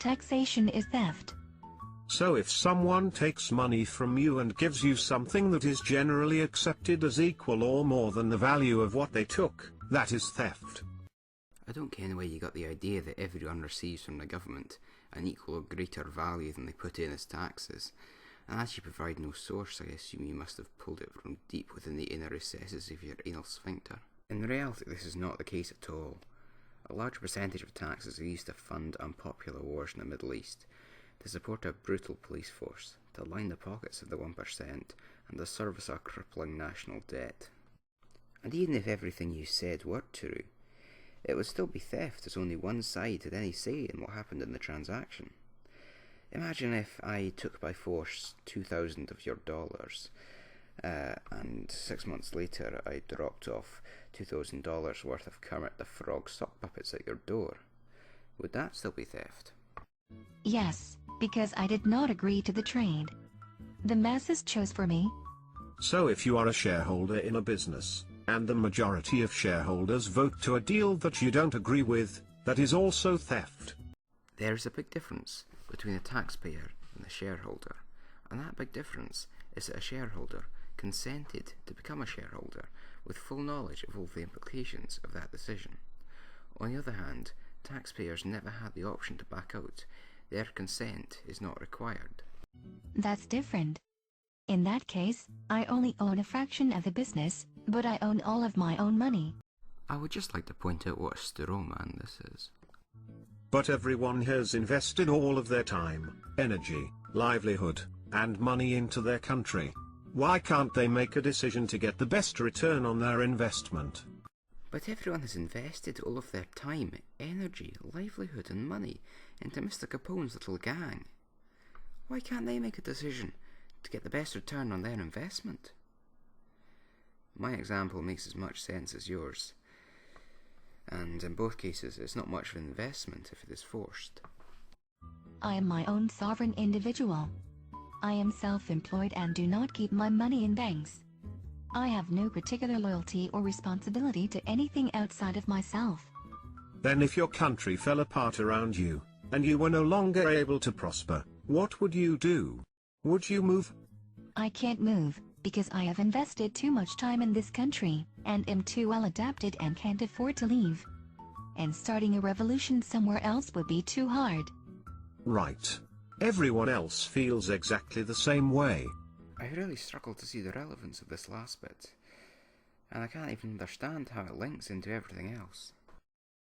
Taxation is theft. So if someone takes money from you and gives you something that is generally accepted as equal or more than the value of what they took, that is theft. I don't ken where you got the idea that everyone receives from the government an equal or greater value than they put in as taxes, and as you provide no source, I assume you must have pulled it from deep within the inner recesses of your anal sphincter. In reality, this is not the case at all. A large percentage of taxes are used to fund unpopular wars in the Middle East, to support a brutal police force, to line the pockets of the 1%, and to service our crippling national debt. And even if everything you said were true, it would still be theft, as only one side had any say in what happened in the transaction. Imagine if I took by force 2,000 of your dollars, and 6 months later I dropped off $2,000 worth of Kermit the Frog sock puppets at your door. Would that still be theft? Yes, because I did not agree to the trade. The masses chose for me. So if you are a shareholder in a business, and the majority of shareholders vote to a deal that you don't agree with, that is also theft. There is a big difference between a taxpayer and a shareholder, and that big difference is that a shareholder consented to become a shareholder with full knowledge of all the implications of that decision. On the other hand, taxpayers never had the option to back out. Their consent is not required. That's different. In that case, I only own a fraction of the business, but I own all of my own money. I would just like to point out what a straw man this is. But everyone has invested all of their time, energy, livelihood, and money into their country. Why can't they make a decision to get the best return on their investment? But everyone has invested all of their time, energy, livelihood and money into Mr. Capone's little gang. Why can't they make a decision to get the best return on their investment? My example makes as much sense as yours, and in both cases it's not much of an investment if it is forced. I am my own sovereign individual. I am self-employed and do not keep my money in banks. I have no particular loyalty or responsibility to anything outside of myself. Then if your country fell apart around you, and you were no longer able to prosper, what would you do? Would you move? I can't move, because I have invested too much time in this country, and am too well adapted and can't afford to leave. And starting a revolution somewhere else would be too hard. Right. Everyone else feels exactly the same way. I really struggle to see the relevance of this last bit, and I can't even understand how it links into everything else.